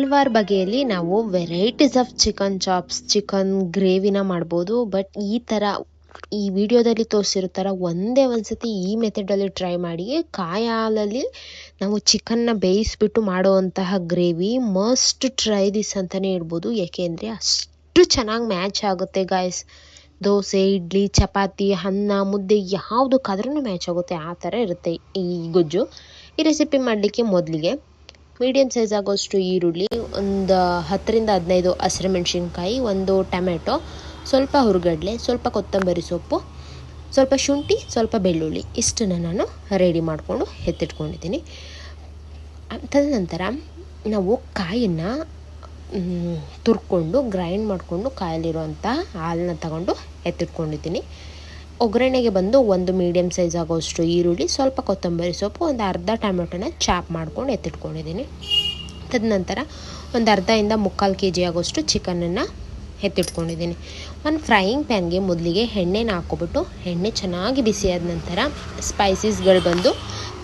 ಹಲವಾರು ಬಗೆಯಲ್ಲಿ ನಾವು varieties of chicken chops, chicken ಗ್ರೇವಿನ ಮಾಡ್ಬೋದು. ಬಟ್ ಈ ವಿಡಿಯೋದಲ್ಲಿ ತೋರಿಸಿರೋ ಥರ ಒಂದ್ಸತಿ ಈ ಮೆಥಡಲ್ಲಿ ಟ್ರೈ ಮಾಡಿ. ಕಾಯಿ ಹಾಲಲ್ಲಿ ನಾವು ಚಿಕನ್ನ ಬೇಯಿಸ್ಬಿಟ್ಟು ಮಾಡುವಂತಹ ಗ್ರೇವಿ ಮಸ್ಟ್ ಟ್ರೈ ದಿಸ್ ಅಂತಲೇ ಹೇಳ್ಬೋದು. ಏಕೆಂದರೆ ಅಷ್ಟು ಚೆನ್ನಾಗಿ ಮ್ಯಾಚ್ ಆಗುತ್ತೆ ಗಾಯ್ಸ್. ದೋಸೆ, ಇಡ್ಲಿ, ಚಪಾತಿ, ಅನ್ನ, ಮುದ್ದೆ ಯಾವುದಕ್ಕಾದ್ರೂ ಮ್ಯಾಚ್ ಆಗುತ್ತೆ. ಆ ಥರ ಇರುತ್ತೆ ಈ ಗೊಜ್ಜು. ಈ ರೆಸಿಪಿ ಮಾಡಲಿಕ್ಕೆ ಮೊದಲಿಗೆ ಮೀಡಿಯಮ್ ಸೈಜ್ ಆಗೋಷ್ಟು ಈರುಳ್ಳಿ, ಒಂದು 10-15 ಹಸಿರುಮೆಣಸಿನ್ಕಾಯಿ, ಒಂದು ಟೊಮೆಟೊ, ಸ್ವಲ್ಪ ಹುರುಗಡ್ಲೆ, ಸ್ವಲ್ಪ ಕೊತ್ತಂಬರಿ ಸೊಪ್ಪು, ಸ್ವಲ್ಪ ಶುಂಠಿ, ಸ್ವಲ್ಪ ಬೆಳ್ಳುಳ್ಳಿ, ಇಷ್ಟನ್ನು ನಾನು ರೆಡಿ ಮಾಡಿಕೊಂಡು ಎತ್ತಿಟ್ಕೊಂಡಿದ್ದೀನಿ. ತದನಂತರ ನಾವು ಕಾಯನ್ನು ತುರ್ಕೊಂಡು ಗ್ರೈಂಡ್ ಮಾಡಿಕೊಂಡು ಕಾಯಲ್ಲಿರುವಂಥ ಹಾಲನ್ನ ತಗೊಂಡು ಎತ್ತಿಟ್ಕೊಂಡಿದ್ದೀನಿ. ಒಗ್ಗರಣೆಗೆ ಬಂದು ಒಂದು ಮೀಡಿಯಮ್ ಸೈಜ್ ಆಗೋಷ್ಟು ಈರುಳ್ಳಿ, ಸ್ವಲ್ಪ ಕೊತ್ತಂಬರಿ ಸೊಪ್ಪು, ಒಂದು ಅರ್ಧ ಟೊಮೆಟೊನ ಚಾಪ್ ಮಾಡ್ಕೊಂಡು ಎತ್ತಿಟ್ಕೊಂಡಿದ್ದೀನಿ. ತದನಂತರ ಒಂದು ಅರ್ಧದಿಂದ 3/4 kg ಆಗೋಷ್ಟು ಚಿಕನನ್ನು ಎತ್ತಿಟ್ಕೊಂಡಿದ್ದೀನಿ. ಒಂದು ಫ್ರೈಯಿಂಗ್ ಪ್ಯಾನ್ಗೆ ಮೊದಲಿಗೆ ಎಣ್ಣೆನ ಹಾಕ್ಕೊಬಿಟ್ಟು ಎಣ್ಣೆ ಚೆನ್ನಾಗಿ ಬಿಸಿಯಾದ ನಂತರ ಸ್ಪೈಸಸ್ಗಳು ಬಂದು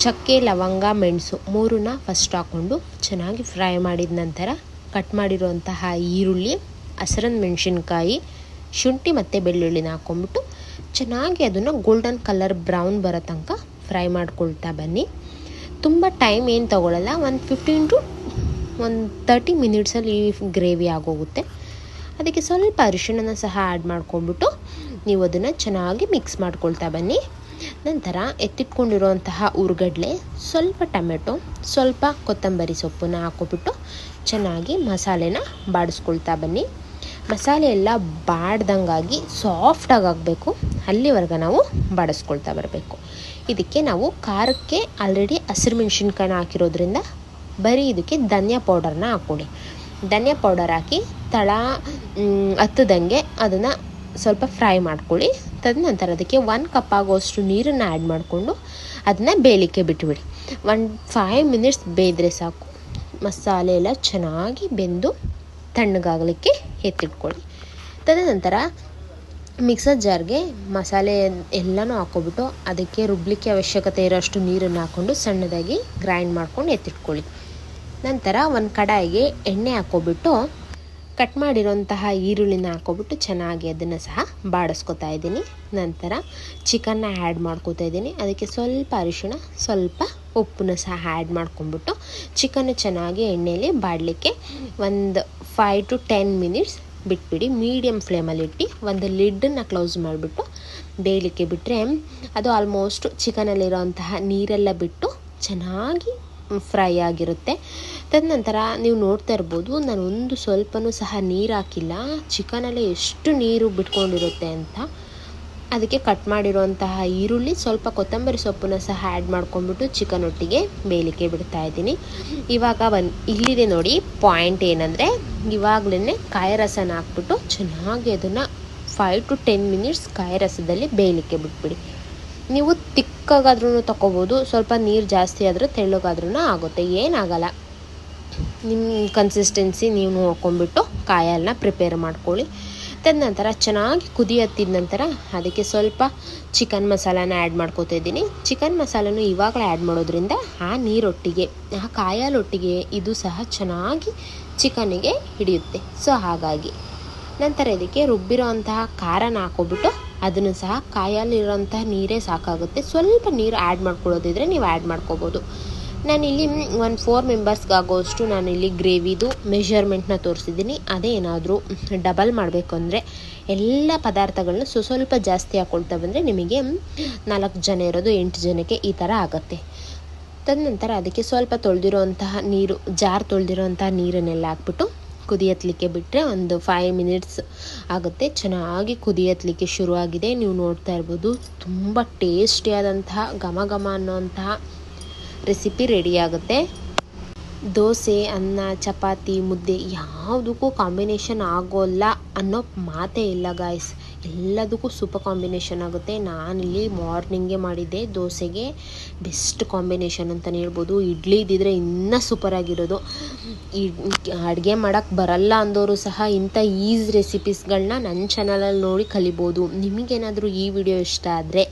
ಚಕ್ಕೆ, ಲವಂಗ, ಮೆಣಸು 3ನ್ನ ಫಸ್ಟ್ ಹಾಕ್ಕೊಂಡು ಚೆನ್ನಾಗಿ ಫ್ರೈ ಮಾಡಿದ ನಂತರ ಕಟ್ ಮಾಡಿರುವಂತಹ ಈರುಳ್ಳಿ, ಹಸಿರು ಮೆಣಸಿನ್ಕಾಯಿ, ಶುಂಠಿ ಮತ್ತು ಬೆಳ್ಳುಳ್ಳಿನ ಹಾಕ್ಕೊಂಬಿಟ್ಟು ಚೆನ್ನಾಗಿ ಅದನ್ನು ಗೋಲ್ಡನ್ ಕಲರ್ ಬ್ರೌನ್ ಬರೋ ತನಕ ಫ್ರೈ ಮಾಡ್ಕೊಳ್ತಾ ಬನ್ನಿ. ತುಂಬ ಟೈಮ್ ಏನು ತೊಗೊಳ್ಳಲ್ಲ, ಒಂದು 15 to 30 ಮಿನಿಟ್ಸಲ್ಲಿ ಈ ಗ್ರೇವಿ ಆಗೋಗುತ್ತೆ. ಅದಕ್ಕೆ ಸ್ವಲ್ಪ ಅರಿಶಿಣನ ಸಹ ಆ್ಯಡ್ ಮಾಡ್ಕೊಂಬಿಟ್ಟು ನೀವು ಅದನ್ನು ಚೆನ್ನಾಗಿ ಮಿಕ್ಸ್ ಮಾಡ್ಕೊಳ್ತಾ ಬನ್ನಿ. ನಂತರ ಎತ್ತಿಟ್ಕೊಂಡಿರುವಂತಹ ಹುರ್ಗಡ್ಲೆ, ಸ್ವಲ್ಪ ಟೊಮೆಟೊ, ಸ್ವಲ್ಪ ಕೊತ್ತಂಬರಿ ಸೊಪ್ಪನ್ನ ಹಾಕ್ಕೊಬಿಟ್ಟು ಚೆನ್ನಾಗಿ ಮಸಾಲೆನ ಬಾಡಿಸ್ಕೊಳ್ತಾ ಬನ್ನಿ. ಮಸಾಲೆ ಎಲ್ಲ ಬಾಡ್ದಂಗಾಗಿ ಸಾಫ್ಟಾಗಿ ಆಗಬೇಕು, ಅಲ್ಲಿವರೆಗೆ ನಾವು ಬಾಡಿಸ್ಕೊಳ್ತಾ ಬರಬೇಕು. ಇದಕ್ಕೆ ನಾವು ಖಾರಕ್ಕೆ ಆಲ್ರೆಡಿ ಹಸಿರು ಮೆಣಸಿನ್ಕಾಯಿನ ಹಾಕಿರೋದ್ರಿಂದ ಬರೀ ಇದಕ್ಕೆ ಧನಿಯಾ ಪೌಡರ್ನ ಹಾಕ್ಕೊಳ್ಳಿ. ಧನಿಯಾ ಪೌಡರ್ ಹಾಕಿ ತಳ ಹತ್ತದಂಗೆ ಅದನ್ನು ಸ್ವಲ್ಪ ಫ್ರೈ ಮಾಡ್ಕೊಳ್ಳಿ. ತದನಂತರ ಅದಕ್ಕೆ 1 ಕಪ್ ಆಗೋಷ್ಟು ನೀರನ್ನು ಆ್ಯಡ್ ಮಾಡಿಕೊಂಡು ಅದನ್ನ ಬೇಯಲಿಕ್ಕೆ ಬಿಟ್ಟುಬಿಡಿ. 5 ಮಿನಿಟ್ಸ್ ಬೇಯ್ದರೆ ಸಾಕು. ಮಸಾಲೆ ಎಲ್ಲ ಚೆನ್ನಾಗಿ ಬೆಂದು ತಣ್ಣಗಾಗಲಿಕ್ಕೆ ಎತ್ತಿಟ್ಕೊಳ್ಳಿ. ತದನಂತರ ಮಿಕ್ಸರ್ ಜಾರ್ಗೆ ಮಸಾಲೆ ಎಲ್ಲನೂ ಹಾಕ್ಕೊಬಿಟ್ಟು ಅದಕ್ಕೆ ರುಬ್ಲಿಕ್ಕೆ ಅವಶ್ಯಕತೆ ಇರೋಷ್ಟು ನೀರನ್ನು ಹಾಕ್ಕೊಂಡು ಸಣ್ಣದಾಗಿ ಗ್ರೈಂಡ್ ಮಾಡ್ಕೊಂಡು ಎತ್ತಿಟ್ಕೊಳ್ಳಿ. ನಂತರ ಒಂದು ಕಡಾಯಿಗೆ ಎಣ್ಣೆ ಹಾಕ್ಕೊಬಿಟ್ಟು ಕಟ್ ಮಾಡಿರೋಂತಹ ಈರುಳ್ಳಿನ ಹಾಕ್ಕೊಬಿಟ್ಟು ಚೆನ್ನಾಗಿ ಅದನ್ನು ಸಹ ಬಾಡಿಸ್ಕೊತಾ ಇದ್ದೀನಿ. ನಂತರ ಚಿಕನ್ನ ಆ್ಯಡ್ ಮಾಡ್ಕೊತಾ ಇದ್ದೀನಿ. ಅದಕ್ಕೆ ಸ್ವಲ್ಪ ಅರಿಶಿಣ, ಸ್ವಲ್ಪ ಉಪ್ಪನ್ನ ಸಹ ಆ್ಯಡ್ ಮಾಡ್ಕೊಂಬಿಟ್ಟು ಚಿಕನ್ ಚೆನ್ನಾಗಿ ಎಣ್ಣೆಯಲ್ಲಿ ಬಾಡಲಿಕ್ಕೆ ಒಂದು 5 to 10 ಮಿನಿಟ್ಸ್ ಬಿಟ್ಬಿಡಿ. ಮೀಡಿಯಮ್ ಫ್ಲೇಮಲ್ಲಿಟ್ಟು ಒಂದು ಲಿಡ್ಡನ್ನು ಕ್ಲೋಸ್ ಮಾಡಿಬಿಟ್ಟು ಬೇಯಲಿಕ್ಕೆ ಬಿಟ್ಟರೆ ಅದು ಆಲ್ಮೋಸ್ಟ್ ಚಿಕನಲ್ಲಿರೋಂತಹ ನೀರೆಲ್ಲ ಬಿಟ್ಟು ಚೆನ್ನಾಗಿ ಫ್ರೈ ಆಗಿರುತ್ತೆ. ತದನಂತರ ನೀವು ನೋಡ್ತಾ ಇರ್ಬೋದು, ನಾನು ಒಂದು ಸ್ವಲ್ಪನೂ ಸಹ ನೀರು ಹಾಕಿಲ್ಲ. ಚಿಕನಲ್ಲೇ ಎಷ್ಟು ನೀರು ಬಿಟ್ಕೊಂಡಿರುತ್ತೆ ಅಂತ. ಅದಕ್ಕೆ ಕಟ್ ಮಾಡಿರುವಂತಹ ಈರುಳ್ಳಿ, ಸ್ವಲ್ಪ ಕೊತ್ತಂಬರಿ ಸೊಪ್ಪನ್ನ ಸಹ ಆ್ಯಡ್ ಮಾಡ್ಕೊಂಡ್ಬಿಟ್ಟು ಚಿಕನ್ ಒಟ್ಟಿಗೆ ಬೇಯಲಿಕ್ಕೆ ಬಿಡ್ತಾ ಇದ್ದೀನಿ. ಇವಾಗ ಇಲ್ಲಿದೆ ನೋಡಿ ಪಾಯಿಂಟ್ ಏನಂದರೆ, ಇವಾಗಲೇ ಕಾಯಿ ರಸನ ಹಾಕ್ಬಿಟ್ಟು ಚೆನ್ನಾಗಿ ಅದನ್ನು 5 to 10 ಮಿನಿಟ್ಸ್ ಕಾಯಿ ರಸದಲ್ಲಿ ಬೇಯಲಿಕ್ಕೆ ಬಿಟ್ಬಿಡಿ. ನೀವು ತಿಕ್ಕಾಗಾದ್ರೂ ತಗೋಬೋದು, ಸ್ವಲ್ಪ ನೀರು ಜಾಸ್ತಿ ಆದರೂ ತೆಳ್ಳಗಾದ್ರೂ ಆಗುತ್ತೆ, ಏನಾಗಲ್ಲ. ನಿಮ್ಮ ಕನ್ಸಿಸ್ಟೆನ್ಸಿ ನೀವು ನೋಡ್ಕೊಂಡ್ಬಿಟ್ಟು ಕಾಯಿ ಹಾಲನ್ನ ಪ್ರಿಪೇರ್ ಮಾಡ್ಕೊಳ್ಳಿ. ತದನಂತರ ಚೆನ್ನಾಗಿ ಕುದಿ ಹತ್ತಿದ ನಂತರ ಅದಕ್ಕೆ ಸ್ವಲ್ಪ ಚಿಕನ್ ಮಸಾಲಾನ ಆ್ಯಡ್ ಮಾಡ್ಕೋತಾ ಇದ್ದೀನಿ. ಚಿಕನ್ ಮಸಾಲನೂ ಇವಾಗಲೇ ಆ್ಯಡ್ ಮಾಡೋದ್ರಿಂದ ಆ ನೀರೊಟ್ಟಿಗೆ, ಆ ಕಾಯಿ ಹಾಲೊಟ್ಟಿಗೆ ಇದು ಸಹ ಚೆನ್ನಾಗಿ ಚಿಕನ್ನಿಗೆ ಹಿಡಿಯುತ್ತೆ. ಸೊ ಹಾಗಾಗಿ ನಂತರ ಇದಕ್ಕೆ ರುಬ್ಬಿರೋ ಅಂತಹ ಖಾರನ ಹಾಕ್ಕೊಬಿಟ್ಟು ಅದನ್ನು ಸಹ ಕಾಯಿ ಹಾಲಿರೋಂತಹ ನೀರೇ ಸಾಕಾಗುತ್ತೆ. ಸ್ವಲ್ಪ ನೀರು ಆ್ಯಡ್ ಮಾಡ್ಕೊಳ್ಳೋದಿದ್ರೆ ನೀವು ಆ್ಯಡ್ ಮಾಡ್ಕೋಬೋದು. ನಾನಿಲ್ಲಿ ಒಂದು 4 ಮೆಂಬರ್ಸ್ಗಾಗೋಷ್ಟು ನಾನಿಲ್ಲಿ ಗ್ರೇವಿದು ಮೆಷರ್ಮೆಂಟ್ನ ತೋರಿಸಿದ್ದೀನಿ. ಅದೇ ಏನಾದರೂ ಡಬಲ್ ಮಾಡಬೇಕು ಅಂದರೆ ಎಲ್ಲ ಪದಾರ್ಥಗಳನ್ನ ಸ್ವಲ್ಪ ಜಾಸ್ತಿ ಹಾಕ್ಕೊಳ್ತಾ ಬಂದರೆ ನಿಮಗೆ 4 ಜನ ಇರೋದು 8 ಜನಕ್ಕೆ ಈ ಥರ ಆಗುತ್ತೆ. ತದನಂತರ ಅದಕ್ಕೆ ಸ್ವಲ್ಪ ಜಾರ್ ತೊಳೆದಿರೋಂತಹ ನೀರನ್ನೆಲ್ಲ ಹಾಕ್ಬಿಟ್ಟು ಕುದಿ ಹತ್ತಲಿಕ್ಕೆ ಬಿಟ್ಟರೆ ಒಂದು 5 ಮಿನಿಟ್ಸ್ ಆಗುತ್ತೆ. ಚೆನ್ನಾಗಿ ಕುದಿ ಹತ್ತಲಿಕ್ಕೆ ಶುರುವಾಗಿದೆ. ನೀವು ನೋಡ್ತಾ ಇರ್ಬೋದು, ತುಂಬ ಟೇಸ್ಟಿಯಾದಂತಹ ಘಮ ಘಮ ಅನ್ನೋಂತಹ ರೆಸಿಪಿ ರೆಡಿ ಆಗುತ್ತೆ. ದೋಸೆ, ಅನ್ನ, ಚಪಾತಿ, ಮುದ್ದೆ ಯಾವುದಕ್ಕೂ ಕಾಂಬಿನೇಷನ್ ಆಗೋಲ್ಲ ಅನ್ನೋ ಮಾತೇ ಇಲ್ಲ ಗಾಯ್ಸ್. ಎಲ್ಲದಕ್ಕೂ ಸೂಪರ್ ಕಾಂಬಿನೇಷನ್ ಆಗುತ್ತೆ. ನಾನಿಲ್ಲಿ ಮಾರ್ನಿಂಗೇ ಮಾಡಿದ್ದೆ ದೋಸೆಗೆ, ಬೆಸ್ಟ್ ಕಾಂಬಿನೇಷನ್ ಅಂತಲೇ ಹೇಳ್ಬೋದು. ಇಡ್ಲಿ ಇದ್ದಿದ್ರೆ ಇನ್ನೂ ಸೂಪರಾಗಿರೋದು. ಅಡುಗೆ ಮಾಡೋಕ್ಕೆ ಬರಲ್ಲ ಅಂದವರು ಸಹ ಇಂಥ ಈಸಿ ರೆಸಿಪೀಸ್ಗಳನ್ನ ನನ್ನ ಚಾನಲಲ್ಲಿ ನೋಡಿ ಕಲಿಬೋದು. ನಿಮಗೇನಾದರೂ ಈ ವಿಡಿಯೋ ಇಷ್ಟ ಆದರೆ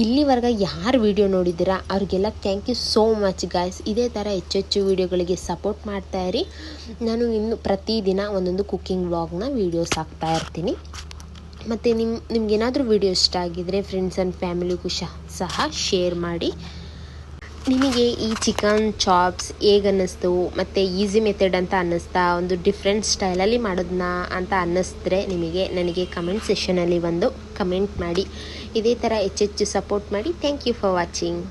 ಇಲ್ಲಿವರೆಗೆ ಯಾರು ವಿಡಿಯೋ ನೋಡಿದ್ದೀರಾ ಅವ್ರಿಗೆಲ್ಲ thank you so much guys. ಇದೇ ಥರ ಹೆಚ್ಚೆಚ್ಚು ವಿಡಿಯೋಗಳಿಗೆ ಸಪೋರ್ಟ್ ಮಾಡ್ತಾ ಇರಿ. ನಾನು ಇನ್ನು ಪ್ರತಿದಿನ ಒಂದೊಂದು ಕುಕ್ಕಿಂಗ್ ವ್ಲಾಗ್ನ ವೀಡಿಯೋಸ್ ಹಾಕ್ತಾ ಇರ್ತೀನಿ. ಮತ್ತು ನಿಮ್ಗೇನಾದರೂ ವಿಡಿಯೋ ಇಷ್ಟ ಆಗಿದ್ದರೆ ಫ್ರೆಂಡ್ಸ್ ಆ್ಯಂಡ್ ಫ್ಯಾಮಿಲಿಗೂ ಸಹ ಶೇರ್ ಮಾಡಿ. ನಿಮಗೆ ಈ ಚಿಕನ್ ಚಾಪ್ಸ್ ಹೇಗೆ ಅನ್ನಿಸ್ತು ಮತ್ತು ಈಸಿ ಮೆಥಡ್ ಅಂತ ಅನ್ನಿಸ್ತಾ, ಒಂದು ಡಿಫ್ರೆಂಟ್ ಸ್ಟೈಲಲ್ಲಿ ಮಾಡೋದನ್ನ ಅಂತ ಅನ್ನಿಸಿದ್ರೆ ನನಗೆ ಕಮೆಂಟ್ ಸೆಷನಲ್ಲಿ ಒಂದು ಕಮೆಂಟ್ ಮಾಡಿ. ಇದೇ ಥರ ಹೆಚ್ಚೆಚ್ಚು ಸಪೋರ್ಟ್ ಮಾಡಿ. Thank you for watching.